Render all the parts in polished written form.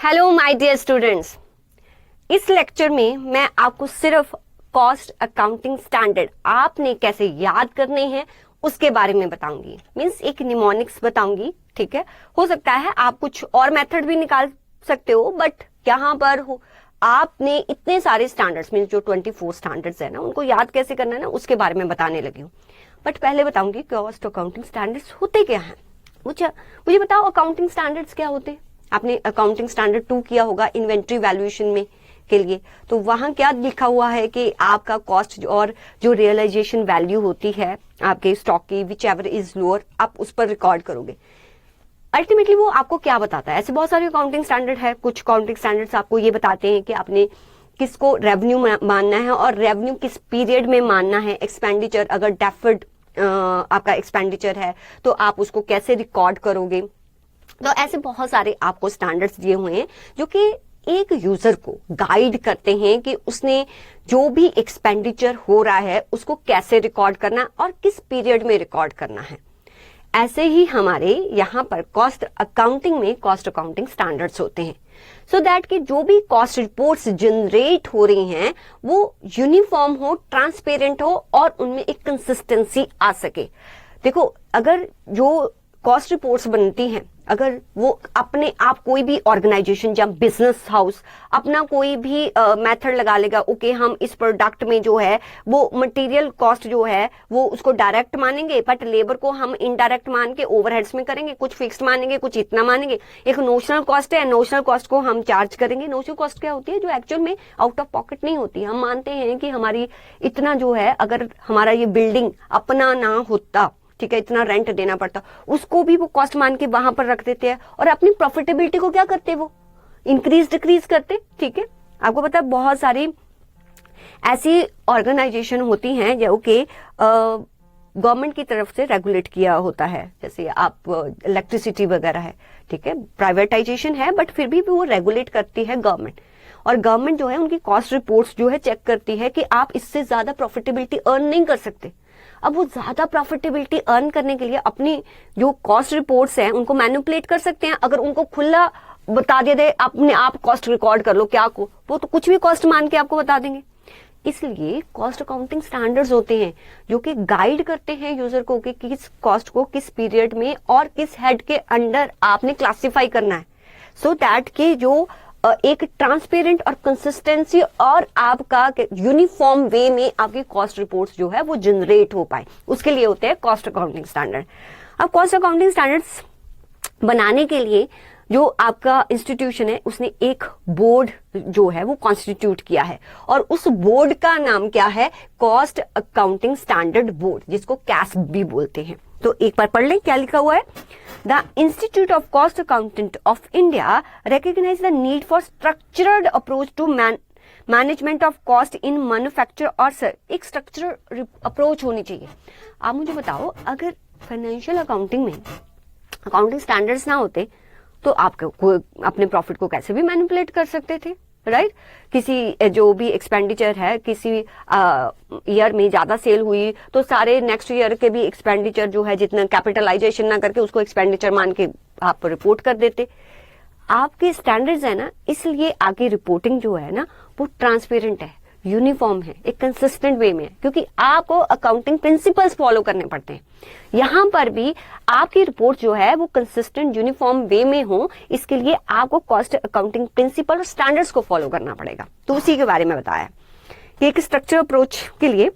Hello my dear students, इस lecture में मैं आपको सिर्फ कॉस्ट अकाउंटिंग स्टैंडर्ड आपने कैसे याद करने हैं उसके बारे में बताऊंगी। मींस एक निमोनिक्स बताऊंगी। ठीक है, हो सकता है आप कुछ और मेथड भी निकाल सकते हो, बट यहाँ पर हो आपने इतने सारे स्टैंडर्ड्स मींस जो 24 स्टैंडर्ड्स है ना, उनको याद कैसे करना है ना, उसके बारे में बताने लगी हूँ। बट पहले बताऊंगी कॉस्ट अकाउंटिंग स्टैंडर्ड्स होते क्या हैं। मुझे बताओ अकाउंटिंग स्टैंडर्ड्स क्या होते हैं। आपने अकाउंटिंग स्टैंडर्ड 2 किया होगा इन्वेंट्री वैल्यूएशन में के लिए, तो वहां क्या लिखा हुआ है कि आपका कॉस्ट और जो रियलाइजेशन वैल्यू होती है आपके स्टॉक की, विच एवर इज लोअर, आप उस पर रिकॉर्ड करोगे। अल्टीमेटली वो आपको क्या बताता है, ऐसे बहुत सारे अकाउंटिंग स्टैंडर्ड है। कुछ अकाउंटिंग स्टैंडर्ड्स आपको ये बताते हैं कि आपने किसको रेवेन्यू मानना है और रेवेन्यू किस पीरियड में मानना है। एक्सपेंडिचर, अगर डेफर्ड आपका एक्सपेंडिचर है तो आप उसको कैसे रिकॉर्ड करोगे। तो ऐसे बहुत सारे आपको स्टैंडर्ड्स दिए हुए हैं जो कि एक यूजर को गाइड करते हैं कि उसने जो भी एक्सपेंडिचर हो रहा है उसको कैसे रिकॉर्ड करना है और किस पीरियड में रिकॉर्ड करना है। ऐसे ही हमारे यहाँ पर कॉस्ट अकाउंटिंग में कॉस्ट अकाउंटिंग स्टैंडर्ड्स होते हैं, सो दैट कि जो भी कॉस्ट रिपोर्ट्स जनरेट हो रही हैं वो यूनिफॉर्म हो, ट्रांसपेरेंट हो और उनमें एक कंसिस्टेंसी आ सके। देखो, अगर जो कॉस्ट रिपोर्ट्स बनती हैं, अगर वो अपने आप कोई भी ऑर्गेनाइजेशन या बिजनेस हाउस अपना कोई भी मेथड लगा लेगा, ओके हम इस प्रोडक्ट में जो है वो मटेरियल कॉस्ट जो है वो उसको डायरेक्ट मानेंगे, बट लेबर को हम इनडायरेक्ट मान के ओवरहेड्स में करेंगे, कुछ फिक्स्ड मानेंगे, कुछ इतना मानेंगे। एक नोशनल कॉस्ट है, नोशनल कॉस्ट को हम चार्ज करेंगे। नोशनल कॉस्ट क्या होती है? जो एक्चुअल में आउट ऑफ पॉकेट नहीं होती। हम मानते हैं कि हमारी इतना जो है, अगर हमारा ये बिल्डिंग अपना ना होता, ठीक है, इतना रेंट देना पड़ता, उसको भी वो कॉस्ट मान के वहां पर रख देते हैं और अपनी प्रॉफिटेबिलिटी को क्या करते, वो इंक्रीज डिक्रीज करते। ठीक है, आपको पता है बहुत सारी ऐसी ऑर्गेनाइजेशन होती हैं जो कि गवर्नमेंट की तरफ से रेगुलेट किया होता है, जैसे आप इलेक्ट्रिसिटी वगैरह है, ठीक है, प्राइवेटाइजेशन है बट फिर भी वो रेगुलेट करती है गवर्नमेंट। और गवर्नमेंट जो है उनकी कॉस्ट रिपोर्ट्स जो है चेक करती है कि आप इससे ज्यादा प्रॉफिटेबिलिटी अर्न नहीं कर सकते। अब वो ज्यादा प्रॉफिटेबिलिटी अर्न करने के लिए अपनी जो कॉस्ट रिपोर्ट्स हैं उनको मैनिपुलेट कर सकते हैं। अगर उनको खुला बता दे अपने आप कॉस्ट रिकॉर्ड कर लो क्या को, वो तो कुछ भी कॉस्ट मान के आपको बता देंगे। इसलिए कॉस्ट अकाउंटिंग स्टैंडर्ड्स होते हैं जो कि गाइड करते हैं यूजर को कि किस कॉस्ट को किस पीरियड में और किस हेड के अंडर आपने क्लासिफाई करना है, सो दैट के जो एक ट्रांसपेरेंट और कंसिस्टेंसी और आपका यूनिफॉर्म वे में आपकी कॉस्ट रिपोर्ट्स जो है वो जनरेट हो पाए, उसके लिए होते हैं कॉस्ट अकाउंटिंग स्टैंडर्ड। अब कॉस्ट अकाउंटिंग स्टैंडर्ड्स बनाने के लिए जो आपका इंस्टीट्यूशन है उसने एक बोर्ड जो है वो कॉन्स्टिट्यूट किया है और उस बोर्ड का नाम क्या है? कॉस्ट अकाउंटिंग स्टैंडर्ड बोर्ड, जिसको कैस्प भी बोलते हैं। तो एक बार पढ़ लें क्या लिखा हुआ है। The Institute of Cost Accountant of India recognize the need for structured approach to management of cost in manufacture और एक structured approach होनी चाहिए। आप मुझे बताओ, अगर फाइनेंशियल अकाउंटिंग में अकाउंटिंग स्टैंडर्ड्स ना होते तो आप अपने प्रॉफिट को कैसे भी मैनिपुलेट कर सकते थे, राइट? किसी जो भी एक्सपेंडिचर है, किसी ईयर में ज्यादा सेल हुई तो सारे नेक्स्ट ईयर के भी एक्सपेंडिचर जो है, जितना कैपिटलाइजेशन ना करके उसको एक्सपेंडिचर मान के आप रिपोर्ट कर देते। आपके स्टैंडर्ड्स है ना, इसलिए आगे रिपोर्टिंग जो है ना वो ट्रांसपेरेंट है, यूनिफॉर्म है, एक कंसिस्टेंट वे में है, क्योंकि आपको अकाउंटिंग प्रिंसिपल्स फॉलो करने पड़ते हैं। यहां पर भी आपकी रिपोर्ट जो है वो कंसिस्टेंट यूनिफॉर्म वे में हो, इसके लिए आपको कॉस्ट अकाउंटिंग प्रिंसिपल और स्टैंडर्ड्स को फॉलो करना पड़ेगा। तो उसी के बारे में बताया कि एक स्ट्रक्चर अप्रोच के लिए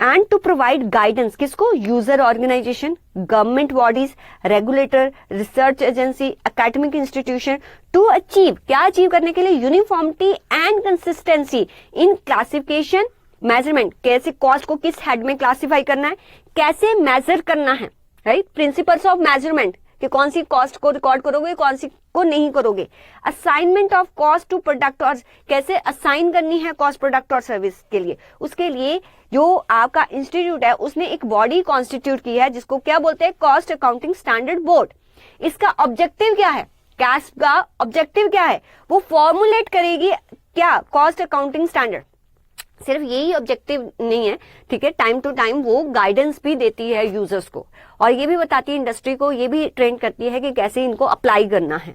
एंड टू प्रोवाइड गाइडेंस किसको? User organisation, government bodies, regulator, research agency, academic institution to achieve, क्या अचीव करने के लिए? Uniformity and consistency in classification, measurement, कैसे कॉस्ट को किस हेड में क्लासिफाई करना है, कैसे मेजर करना है, राइट? प्रिंसिपल्स ऑफ मेजरमेंट कि कौन सी कॉस्ट को रिकॉर्ड करोगे, कौन सी को नहीं करोगे। Assignment of cost to product और कैसे असाइन करनी है कॉस्ट प्रोडक्ट और सर्विस के लिए, उसके लिए जो आपका इंस्टीट्यूट है उसने एक बॉडी कॉन्स्टिट्यूट की है जिसको क्या बोलते हैं? Cost accounting standard board. इसका ऑब्जेक्टिव क्या है? कैस्प का ऑब्जेक्टिव क्या है? वो फॉर्मुलेट करेगी क्या? Cost accounting standard. सिर्फ यही ऑब्जेक्टिव नहीं है, ठीक है, टाइम टू टाइम वो गाइडेंस भी देती है यूजर्स को और ये भी बताती है इंडस्ट्री को, ये भी ट्रेन करती है कि कैसे इनको अप्लाई करना है।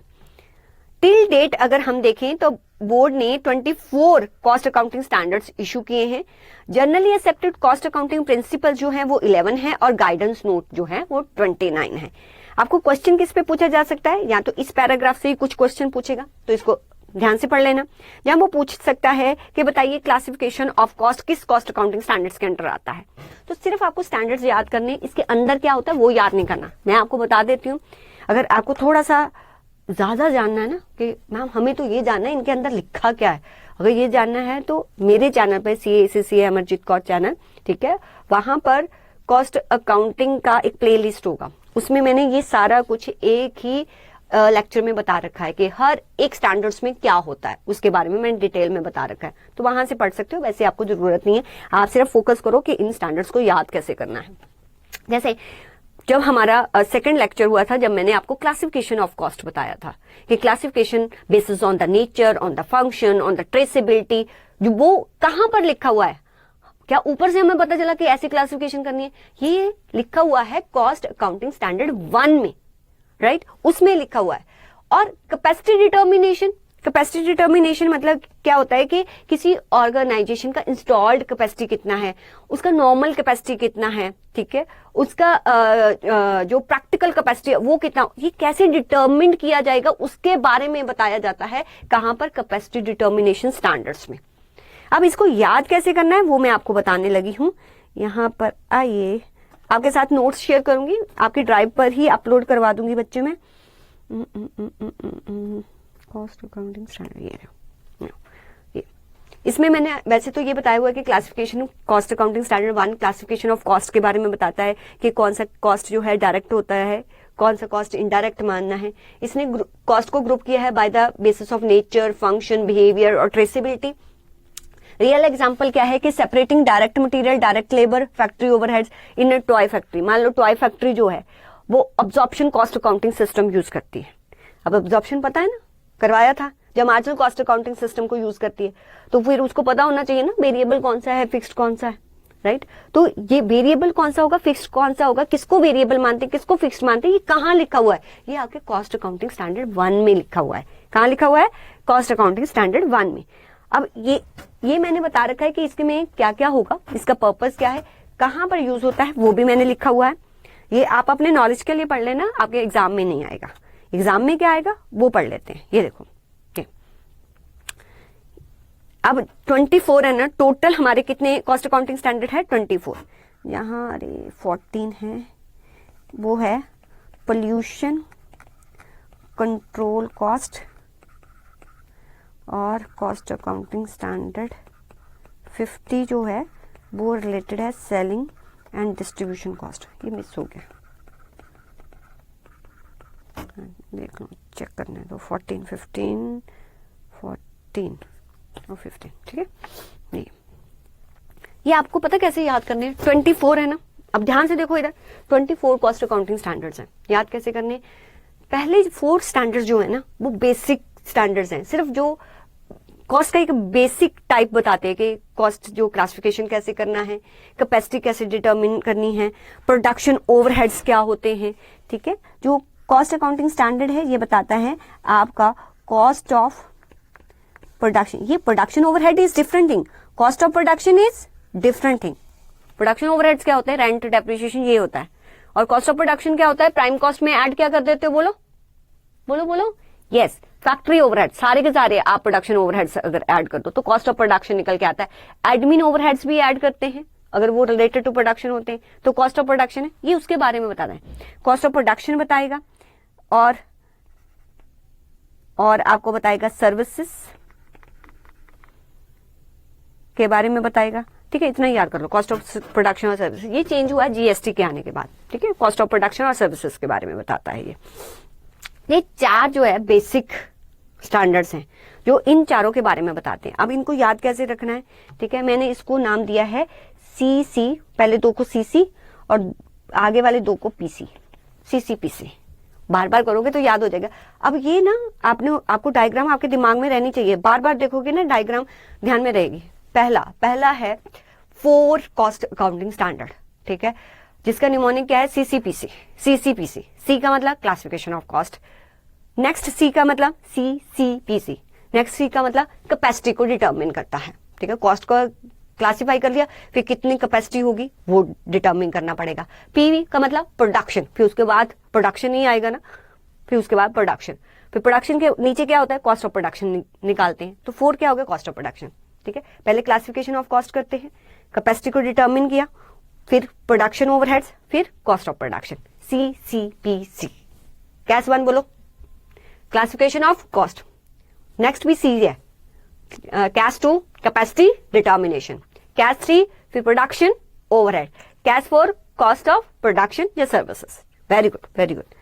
टिल डेट अगर हम देखें तो बोर्ड ने 24 कॉस्ट अकाउंटिंग स्टैंडर्ड्स इशू किए हैं। Generally accepted cost accounting principle जो है वो 11 है और गाइडेंस नोट जो है वो 29 है। आपको क्वेश्चन किस पे पूछा जा सकता है, या तो इस पैराग्राफ से ही कुछ क्वेश्चन पूछेगा तो इसको ध्यान से पढ़ लेना, या वो पूछ सकता है कि बताइए क्लासिफिकेशन ऑफ कॉस्ट किस कॉस्ट अकाउंटिंग स्टैंडर्ड्स के अंडर आता है। तो सिर्फ आपको स्टैंडर्ड्स याद करने, इसके अंदर क्या होता है वो याद नहीं करना। मैं आपको बता देती हूँ, अगर आपको थोड़ा सा ज्यादा जानना है ना कि मैम हमें तो ये जानना है इनके अंदर लिखा क्या है, अगर ये जानना है तो मेरे चैनल पर CA अमरजीत कौर चैनल, ठीक है, वहां पर कॉस्ट अकाउंटिंग का एक प्लेलिस्ट होगा, उसमें मैंने ये सारा कुछ एक ही लेक्चर में बता रखा है कि हर एक स्टैंडर्ड्स में क्या होता है, उसके बारे में मैंने डिटेल में बता रखा है, तो वहां से पढ़ सकते हो। वैसे आपको जरूरत नहीं है, आप सिर्फ फोकस करो कि इन स्टैंडर्ड्स को याद कैसे करना है। जैसे जब हमारा सेकंड लेक्चर हुआ था, जब मैंने आपको क्लासिफिकेशन ऑफ कॉस्ट बताया था कि classification basis on the nature, on the function, on the traceability, जो वो कहां पर लिखा हुआ है, क्या ऊपर से हमें पता चला कि ऐसी क्लासिफिकेशन करनी है, ये लिखा हुआ है कॉस्ट अकाउंटिंग स्टैंडर्ड 1 में, राइट, उसमें लिखा हुआ है। और कैपेसिटी डिटर्मिनेशन, कैपेसिटी डिटर्मिनेशन मतलब क्या होता है कि किसी ऑर्गेनाइजेशन का इंस्टॉल्ड कैपेसिटी कितना है, उसका नॉर्मल कैपेसिटी कितना है, ठीक है, उसका जो प्रैक्टिकल कैपेसिटी है वो कितना, ये कैसे डिटर्मिन किया जाएगा उसके बारे में बताया जाता है कहां पर, कैपेसिटी डिटर्मिनेशन स्टैंडर्ड्स में। अब इसको याद कैसे करना है वो मैं आपको बताने लगी हूं। यहां पर आइए, आपके साथ नोट्स शेयर करूंगी, आपकी ड्राइव पर ही अपलोड करवा दूंगी बच्चे में। कॉस्ट अकाउंटिंग स्टैंडर्ड, ये इसमें मैंने वैसे तो ये बताया हुआ है कि classification cost accounting standard 1 classification of cost के बारे में बताता है कि कौन सा कॉस्ट जो है डायरेक्ट होता है, कौन सा कॉस्ट इनडायरेक्ट मानना है। इसने कॉस्ट को ग्रुप किया है by the basis of nature, function, behaviour और ट्रेसेबिलिटी। रियल एग्जांपल क्या है कि separating direct material, direct labour, factory overheads in a toy factory. मान लो टॉय फैक्ट्री जो है वो absorption cost accounting system use करती है। अब अब्जॉर्प्शन पता है ना, करवाया था, जब मार्जिनल कॉस्ट अकाउंटिंग सिस्टम को यूज करती है तो फिर उसको पता होना चाहिए ना वेरिएबल कौन सा है, फिक्स्ड कौन सा है, राइट। तो ये वेरिएबल कौन सा होगा, फिक्स्ड कौन सा होगा, किसको वेरिएबल मानते हैं, किसको फिक्स्ड मानते हैं, ये कहाँ लिखा हुआ है, ये आपके कॉस्ट अकाउंटिंग स्टैंडर्ड 1 में लिखा हुआ है। कहाँ लिखा हुआ है, कॉस्ट अकाउंटिंग स्टैंडर्ड 1 में। अब ये मैंने बता रखा है कि इसके में क्या क्या होगा, इसका पर्पस क्या है, कहां पर यूज होता है, वो भी मैंने लिखा हुआ है। ये आप अपने नॉलेज के लिए पढ़ लेना, आपके एग्जाम में नहीं आएगा। एग्जाम में क्या आएगा वो पढ़ लेते हैं। ये देखो, अब 24 है ना, टोटल हमारे कितने कॉस्ट अकाउंटिंग स्टैंडर्ड है, 24। यहाँ अरे 14 है, वो है पोल्यूशन कंट्रोल कॉस्ट और कॉस्ट अकाउंटिंग स्टैंडर्ड 50 जो है वो रिलेटेड है सेलिंग एंड डिस्ट्रीब्यूशन कॉस्ट। ये मिस हो गया, देख लो, चेक करने दो। 14, 15, 14 और 15, ठीक है। ये आपको पता कैसे याद करने, 24 है ना। अब ध्यान से देखो इधर, 24 कॉस्ट अकाउंटिंग स्टैंडर्ड्स हैं। याद कैसे करने, पहले 4 स्टैंडर्ड्स जो है ना वो बेसिक स्टैंडर्ड्स हैं, सिर्फ जो कॉस्ट का एक बेसिक टाइप बताते हैं कि कॉस्ट जो क्लासिफिकेशन कैसे करना है, कैपेसिटी कैसे डिटरमिन करनी है, प्रोडक्शन ओवरहेड्स क्या होते हैं, ठीक है। जो कॉस्ट अकाउंटिंग स्टैंडर्ड है ये बताता है आपका कॉस्ट ऑफ प्रोडक्शन। ये production overhead is different thing, cost of production is different thing. Production overheads क्या होते हैं, रेंट, डेप्रिसिएशन, ये होता है। और कॉस्ट ऑफ प्रोडक्शन क्या होता है, प्राइम कॉस्ट में ऐड क्या कर देते हो, बोलो बोलो बोलो, यस, फैक्ट्री ओवरहेड, सारे के सारे आप प्रोडक्शन ओवरहेड्स अगर ऐड कर दो तो कॉस्ट ऑफ प्रोडक्शन निकल के आता है। एडमिन ओवरहेड्स भी ऐड करते हैं अगर वो रिलेटेड टू प्रोडक्शन होते हैं तो कॉस्ट ऑफ प्रोडक्शन है, ये उसके बारे में बताना है। कॉस्ट ऑफ प्रोडक्शन बताएगा और आपको बताएगा सर्विसेज के बारे में बताएगा, ठीक है। इतना याद कर लो, कॉस्ट ऑफ प्रोडक्शन और सर्विसेज। ये चेंज हुआ है जीएसटी के आने के बाद, ठीक है। कॉस्ट ऑफ प्रोडक्शन और सर्विसेज के बारे में बताता है ये 4 जो है बेसिक स्टैंडर्ड्स हैं जो इन चारों के बारे में बताते हैं। अब इनको याद कैसे रखना है, ठीक है। मैंने इसको नाम दिया है सीसी, पहले 2 को सीसी और आगे वाले 2 को पीसी, सीसीपीसी। बार बार करोगे तो याद हो जाएगा। अब ये ना आपको डायग्राम आपके दिमाग में रहनी चाहिए, बार बार देखोगे ना डायग्राम ध्यान में रहेगी। पहला है 4 कॉस्ट अकाउंटिंग स्टैंडर्ड, ठीक है, जिसका निमोनिक क्या है, सीसीपीसी। सीसीपीसी, सी का मतलब क्लासिफिकेशन ऑफ कॉस्ट, नेक्स्ट सी का मतलब CCPC, नेक्स्ट सी का मतलब कैपेसिटी को डिटरमिन करता है, ठीक है। कॉस्ट को क्लासिफाई कर लिया, फिर कितनी कैपेसिटी होगी वो डिटरमिन करना पड़ेगा। PV का मतलब प्रोडक्शन, फिर उसके बाद प्रोडक्शन ही आएगा ना, फिर उसके बाद प्रोडक्शन, फिर प्रोडक्शन के नीचे क्या होता है, कॉस्ट ऑफ प्रोडक्शन निकालते हैं। तो 4 क्या हो गया, कॉस्ट ऑफ प्रोडक्शन, ठीक है। पहले क्लासिफिकेशन ऑफ कॉस्ट करते हैं, कैपेसिटी को डिटरमिन किया, फिर प्रोडक्शन ओवरहेड्स, फिर कॉस्ट ऑफ प्रोडक्शन, CCPC। कैस 1 बोलो, क्लासिफिकेशन ऑफ कॉस्ट। नेक्स्ट भी सी है, कैस 2 कैपेसिटी डिटर्मिनेशन, कैस 3 फिर production overhead, case 4 cost of production या services. Very good, very good.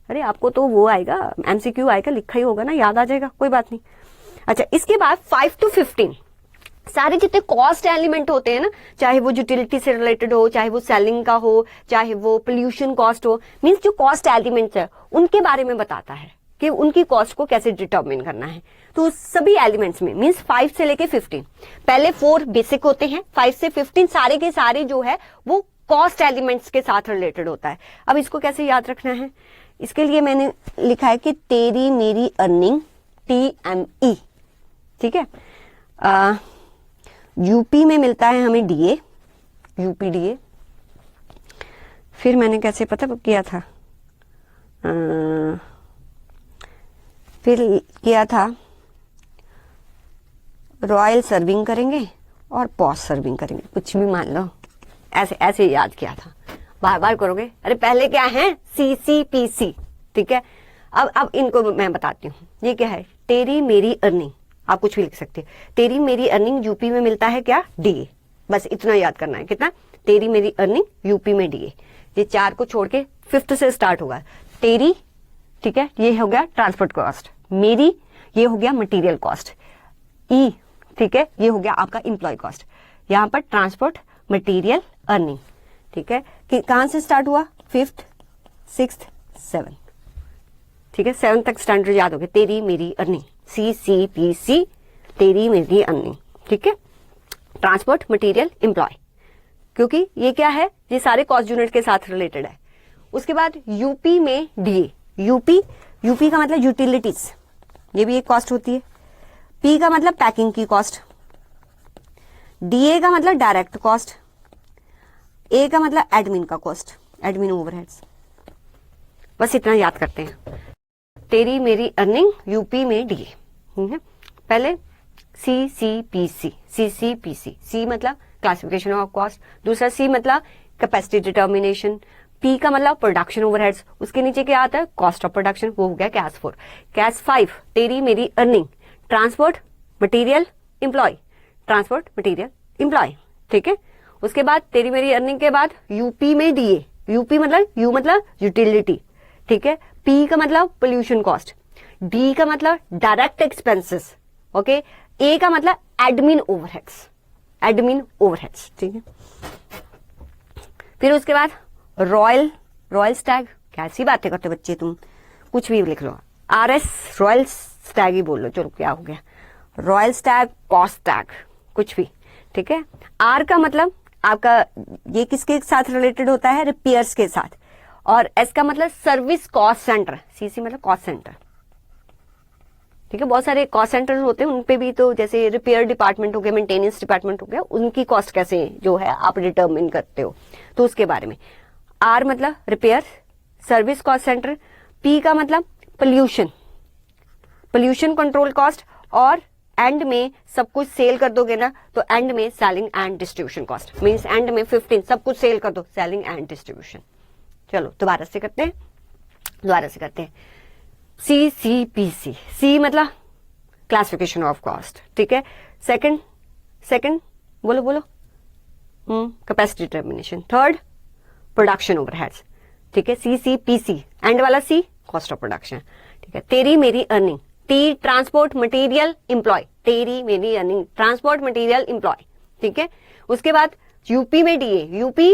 अरे आपको तो वो आएगा, MCQ आएगा, लिखा ही होगा ना, याद आ जाएगा, कोई बात नहीं। अच्छा, इसके बाद 5 to 15 सारे जितने कॉस्ट एलिमेंट होते हैं ना, चाहे वो यूटिलिटी से रिलेटेड हो, चाहे वो सेलिंग का हो, चाहे वो पोल्यूशन कॉस्ट हो, मींस जो कॉस्ट एलिमेंट्स है उनके बारे में बताता है कि उनकी कॉस्ट को कैसे डिटरमिन करना है। तो सभी एलिमेंट्स में मींस 5 से लेके 15, पहले 4 बेसिक होते हैं, 5 से 15 सारे के सारे जो है वो कॉस्ट एलिमेंट्स के साथ रिलेटेड होता है। अब इसको कैसे याद रखना है, इसके लिए मैंने लिखा है कि तेरी मेरी अर्निंग TME, ठीक है। यूपी में मिलता है हमें DA, UPDA। फिर मैंने कैसे पता किया था, फिर किया था रॉयल सर्विंग करेंगे और पॉस सर्विंग करेंगे, कुछ भी मान लो, ऐसे ऐसे याद किया था, बार बार करोगे। अरे पहले क्या है, CCPC, ठीक है। अब इनको मैं बताती हूँ, ये क्या है, तेरी मेरी अर्निंग, आप कुछ भी लिख सकते हैं। तेरी मेरी अर्निंग यूपी में मिलता है क्या, DA, बस इतना याद करना है। कितना, तेरी मेरी अर्निंग यूपी में DA। ये 4 को छोड़ के 5th से स्टार्ट होगा, तेरी, ठीक है, ये हो गया ट्रांसपोर्ट कॉस्ट, मेरी ये हो गया मटेरियल कॉस्ट, E, ठीक है, ये हो गया आपका एम्प्लॉय कॉस्ट। यहाँ पर ट्रांसपोर्ट, मटेरियल, अर्निंग, ठीक है। कि कहां से स्टार्ट हुआ, 5th, 6th, 7th, ठीक है। 7th तक स्टैंडर्ड याद हो गए, तेरी मेरी अर्निंग, CCPC, तेरी मेरी अर्निंग, ठीक है। ट्रांसपोर्ट, मटेरियल, एम्प्लॉय, क्योंकि ये क्या है, ये सारे कॉस्ट यूनिट के साथ रिलेटेड है। उसके बाद यूपी में DA, यूपी का मतलब यूटिलिटीज, ये भी एक कॉस्ट होती है। P का मतलब पैकिंग की कॉस्ट, DA का मतलब डायरेक्ट कॉस्ट, A का मतलब एडमिन का कॉस्ट, एडमिन ओवरहेड्स। बस इतना याद करते हैं, तेरी मेरी अर्निंग यूपी में DA, ठीक है। पहले CCPC, C मतलब क्लासिफिकेशन ऑफ कॉस्ट, दूसरा C मतलब कैपेसिटी डिटर्मिनेशन, P का मतलब प्रोडक्शन ओवरहेड्स, उसके नीचे क्या आता है, कॉस्ट ऑफ प्रोडक्शन, वो हो गया कैस 4। कैस 5 तेरी मेरी earning, transport, material, employ, transport, material, employ, ठीक है। उसके बाद तेरी मेरी अर्निंग के बाद यूपी में DA, यूपी मतलब यू मतलब यूटिलिटी, ठीक है। P का मतलब पोल्यूशन कॉस्ट, D का मतलब डायरेक्ट एक्सपेंसेस, ओके। A का मतलब एडमिन ओवरहेड्स, एडमिन ओवरहेड्स, ठीक है। फिर उसके बाद रॉयल स्टैग, कैसी बातें करते बच्चे तुम, कुछ भी लिख लो, RS रॉयल स्टैग ही बोल लो, चलो क्या हो गया, रॉयल स्टैग, कॉस्ट स्टैग, कुछ भी, ठीक है। R का मतलब आपका ये किसके साथ रिलेटेड होता है, रिपेयर्स के साथ, और S का मतलब सर्विस कॉस्ट सेंटर, CC मतलब कॉस्ट सेंटर, ठीक है। बहुत सारे कॉस्ट सेंटर होते हैं, उनपे भी तो जैसे रिपेयर डिपार्टमेंट हो गया, मेंटेनेंस डिपार्टमेंट हो गया, उनकी कॉस्ट कैसे जो है आप डिटरमिन करते हो, तो उसके बारे में। R मतलब repair, service cost centre, P का मतलब पोल्यूशन, पोल्यूशन कंट्रोल कॉस्ट, और एंड में सब कुछ सेल कर दोगे ना तो एंड में selling and distribution cost, means and में 15 सब कुछ सेल कर दो, सेलिंग एंड डिस्ट्रीब्यूशन। चलो दोबारा से करते हैं, CCPC, C मतलब क्लासिफिकेशन ऑफ कॉस्ट, ठीक है। सेकंड बोलो capacity determination, third production overheads, ठीक है। CCPC, एंड वाला C कॉस्ट ऑफ प्रोडक्शन, ठीक है। तेरी मेरी earning, T transport, material, employ, तेरी मेरी अर्निंग, ट्रांसपोर्ट, मटेरियल, एम्प्लॉय, ठीक है। उसके बाद यूपी में DA, यूपी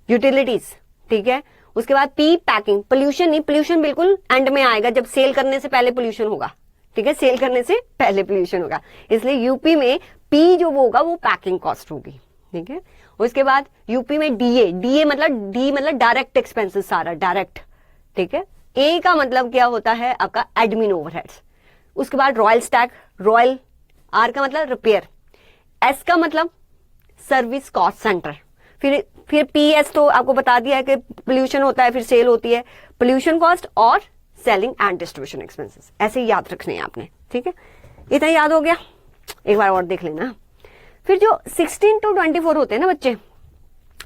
यूटिलिटीज, ठीक है। उसके बाद P पैकिंग, पोल्यूशन नहीं, पोल्यूशन बिल्कुल एंड में आएगा, जब सेल करने से पहले पोल्यूशन होगा, ठीक है, सेल करने से पहले पोल्यूशन होगा, इसलिए यूपी में P जो वो होगा वो पैकिंग कॉस्ट होगी, ठीक है। उसके बाद यूपी में DA मतलब D मतलब डायरेक्ट एक्सपेंसेस, सारा डायरेक्ट, ठीक है। ए का मतलब क्या होता है आपका एडमिन ओवरहेड्स, उसके बाद रॉयल स्टैक, रॉयल, आर का मतलब रिपेयर, एस का मतलब सर्विस कॉस्ट सेंटर, फिर पीएस तो आपको बता दिया है कि पोल्यूशन होता है, फिर सेल होती है, पोल्यूशन कॉस्ट और सेलिंग एंड डिस्ट्रीब्यूशन एक्सपेंसेस, ऐसे ही याद रखने हैं आपने, ठीक है। इतना याद हो गया, एक बार और देख लेना। फिर जो 16 to 24 होते हैं ना बच्चे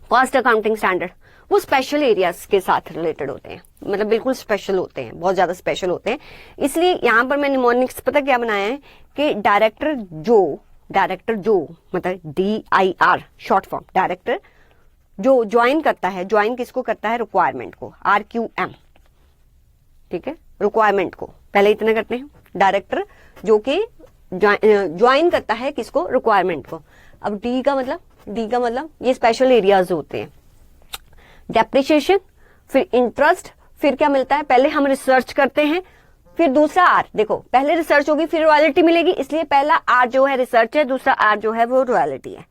कॉस्ट अकाउंटिंग स्टैंडर्ड, वो स्पेशल एरियाज के साथ रिलेटेड होते हैं, मतलब बिल्कुल स्पेशल होते हैं, बहुत ज्यादा स्पेशल होते हैं। इसलिए यहां पर मैंने निमोनिक्स पता क्या बनाया है कि डायरेक्टर जो मतलब DIR शॉर्ट फॉर्म, डायरेक्टर जो ज्वाइन करता है, ज्वाइन किसको करता है, रिक्वायरमेंट को, RQM, ठीक है, रिक्वायरमेंट को पहले इतना करते हैं, डायरेक्टर जो कि ज्वाइन करता है किसको, रिक्वायरमेंट को। अब डी का मतलब ये स्पेशल एरियाज होते हैं, डेप्रिसिएशन, फिर इंटरेस्ट, फिर क्या मिलता है, पहले हम रिसर्च करते हैं, फिर दूसरा आर, देखो पहले रिसर्च होगी फिर रॉयल्टी मिलेगी, इसलिए पहला आर जो है रिसर्च है, दूसरा आर जो है वो रॉयल्टी है,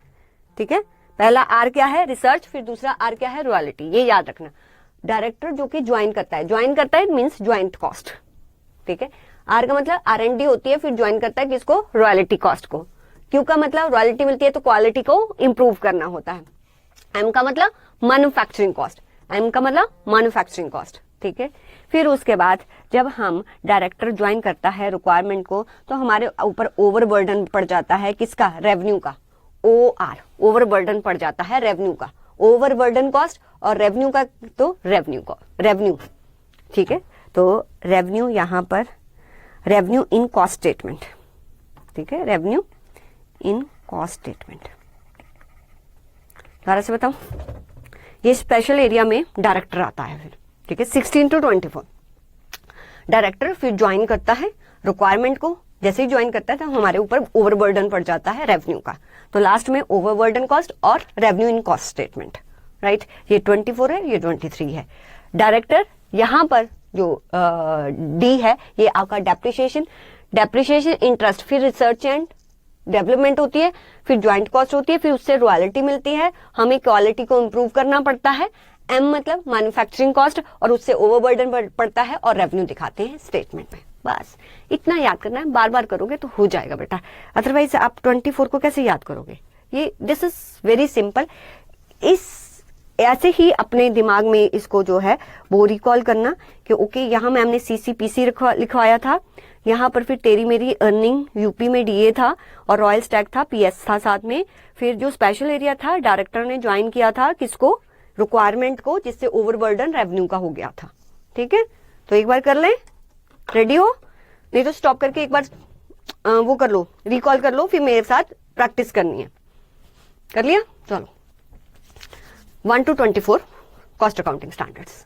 ठीक है। पहला आर क्या है, रिसर्च, फिर दूसरा आर क्या है, रॉयल्टी, ये याद रखना। डायरेक्टर जो कि ज्वाइन करता है मीन्स ज्वाइंट कॉस्ट, ठीक है। आर का मतलब R&D होती है, फिर ज्वाइन करता है किसको, रॉयल्टी कॉस्ट को। क्यू का मतलब रॉयल्टी मिलती है तो क्वालिटी को इंप्रूव करना होता है। एम का मतलब मैन्युफैक्चरिंग कॉस्ट, ठीक है। फिर उसके बाद जब हम डायरेक्टर ज्वाइन करता है रिक्वायरमेंट को, तो हमारे ऊपर ओवरबर्डन पड़ जाता है किसका, रेवेन्यू का, OR, ओवरबर्डन पड़ जाता है रेवेन्यू का, ओवरबर्डन कॉस्ट, और रेवेन्यू का तो रेवेन्यू, ठीक है। तो रेवेन्यू यहां पर रेवेन्यू इन कॉस्ट स्टेटमेंट, ठीक है, रेवेन्यू इन कॉस्ट स्टेटमेंट। दोबारा से बताऊं, ये स्पेशल एरिया में डायरेक्टर आता है फिर, ठीक है। 16 to 24 डायरेक्टर फिर ज्वाइन करता है रिक्वायरमेंट को, जैसे ही ज्वाइन करता है तो हमारे ऊपर ओवरबर्डन पड़ जाता है रेवेन्यू का, तो लास्ट में ओवरबर्डन कॉस्ट और revenue in cost statement, right. ये 24 है, ये 23 है। डायरेक्टर यहां पर जो डी है ये आपका डेप्रिसिएशन, इंटरेस्ट, फिर रिसर्च एंड डेवलपमेंट होती है, फिर ज्वाइंट कॉस्ट होती है, फिर उससे रॉयल्टी मिलती है, हमें क्वालिटी को इंप्रूव करना पड़ता है। एम मतलब मैन्युफैक्चरिंग कॉस्ट, और उससे ओवरबर्डन पड़ता है, और रेवेन्यू दिखाते हैं स्टेटमेंट में। बस इतना याद करना है, बार बार करोगे तो हो जाएगा बेटा, अदरवाइज आप 24 को कैसे याद करोगे। ये दिस इज वेरी सिंपल। ऐसे ही अपने दिमाग में इसको जो है वो रिकॉल करना कि ओके यहाँ मैम ने CCPC लिखवाया था, यहाँ पर फिर तेरी मेरी अर्निंग यूपी में DA था, और रॉयल स्टैक था, PS था साथ में। फिर जो स्पेशल एरिया था डायरेक्टर ने ज्वाइन किया था किसको, रिक्वायरमेंट को, जिससे ओवरबर्डन रेवेन्यू का हो गया था, ठीक है। तो एक बार कर लें, रेडी हो, नहीं तो स्टॉप करके एक बार वो कर लो, रिकॉल कर लो, फिर मेरे साथ प्रैक्टिस करनी है। कर लिया, चलो 1 to 24 cost accounting standards.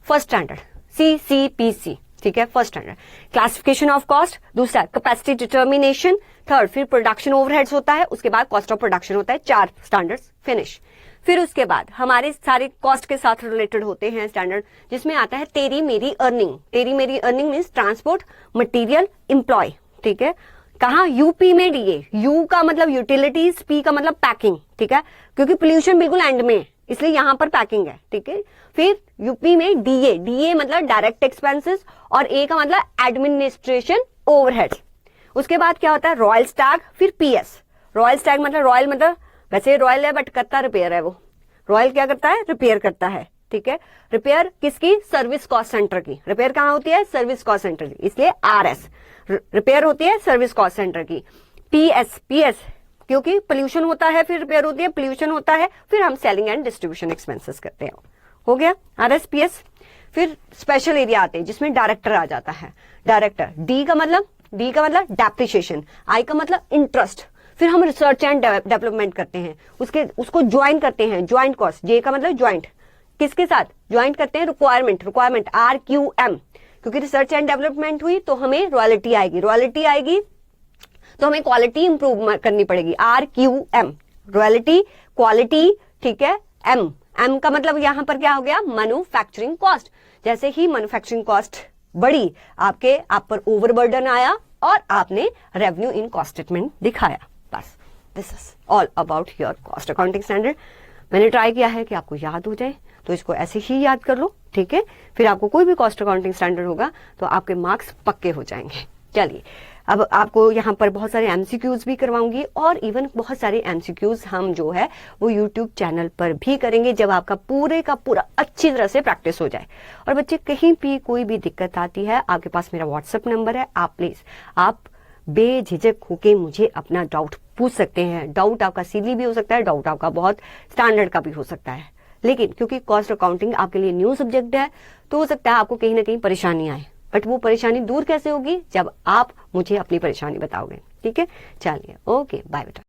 First standard CCPC, ठीक है, first standard classification of cost, दूसरा कैपेसिटी डिटर्मिनेशन, थर्ड फिर प्रोडक्शन ओवरहेड्स होता है, उसके बाद कॉस्ट ऑफ प्रोडक्शन होता है, 4 स्टैंडर्ड्स फिनिश। फिर उसके बाद हमारे सारे कॉस्ट के साथ रिलेटेड होते हैं स्टैंडर्ड, जिसमें आता है तेरी मेरी earning means transport, material, employ, ठीक है। कहा, यूपी में DA, यू का मतलब यूटिलिटीज, P का मतलब पैकिंग, ठीक है, क्योंकि पोल्यूशन बिल्कुल एंड में है इसलिए यहां पर पैकिंग है, ठीक है। फिर यूपी में DA मतलब डायरेक्ट एक्सपेंसेस, और A का मतलब एडमिनिस्ट्रेशन ओवरहेड्स। उसके बाद क्या होता है, रॉयल स्टैग, फिर PS। रॉयल स्टैग मतलब रॉयल मतलब वैसे रॉयल है बट करता रिपेयर है, वो रॉयल क्या करता है, रिपेयर करता है, ठीक है। रिपेयर किसकी, सर्विस कॉस्ट सेंटर की। रिपेयर कहाँ होती है, सर्विस कॉस्ट सेंटर की, इसलिए RS रिपेयर होती है सर्विस कॉस्ट सेंटर की। PS क्योंकि पोल्यूशन होता है, फिर रिपेयर होती है, पोल्यूशन होता है, फिर हम सेलिंग एंड डिस्ट्रीब्यूशन एक्सपेंसेस करते हैं, हो गया RS PS। फिर स्पेशल एरिया आते हैं जिसमें डायरेक्टर आ जाता है, डायरेक्टर D का मतलब डेप्रिसिएशन, I का मतलब इंटरेस्ट, फिर हम रिसर्च एंड डेवलपमेंट करते हैं, उसको ज्वाइन करते हैं, ज्वाइंट कॉस्ट, J का मतलब ज्वाइंट, किसके साथ ज्वाइंट करते हैं, रिक्वायरमेंट RQM, क्योंकि रिसर्च एंड डेवलपमेंट हुई तो हमें रॉयल्टी आएगी तो हमें क्वालिटी इंप्रूव करनी पड़ेगी, RQM, रॉयल्टी, क्वालिटी, ठीक है। M का मतलब यहां पर क्या हो गया, मैन्युफैक्चरिंग कॉस्ट। जैसे ही मैन्युफैक्चरिंग कॉस्ट बढ़ी आप पर ओवरबर्डन आया और आपने रेवेन्यू इन कॉस्ट स्टेटमेंट दिखाया। बस this is all about your cost accounting standard. मैंने ट्राई किया है कि आपको याद हो जाए, तो इसको ऐसे ही याद कर लो, ठीक है। फिर आपको कोई भी कॉस्ट अकाउंटिंग स्टैंडर्ड होगा तो आपके मार्क्स पक्के हो जाएंगे। चलिए, अब आपको यहाँ पर बहुत सारे एमसीक्यूज भी करवाऊंगी और इवन बहुत सारे एमसीक्यूज हम जो है वो यूट्यूब चैनल पर भी करेंगे, जब आपका पूरे का पूरा अच्छी तरह से प्रैक्टिस हो जाए। और बच्चे, कहीं भी कोई भी दिक्कत आती है, आपके पास मेरा व्हाट्सएप नंबर है, आप प्लीज आप बेझिझक होके मुझे अपना डाउट पूछ सकते हैं। डाउट आपका सिली भी हो सकता है, डाउट आपका बहुत स्टैंडर्ड का भी हो सकता है, लेकिन क्योंकि कॉस्ट अकाउंटिंग आपके लिए न्यू सब्जेक्ट है तो हो सकता है आपको कहीं ना कहीं परेशानी आए, बट वो परेशानी दूर कैसे होगी, जब आप मुझे अपनी परेशानी बताओगे, ठीक है। चलिए, ओके, बाय बेटा।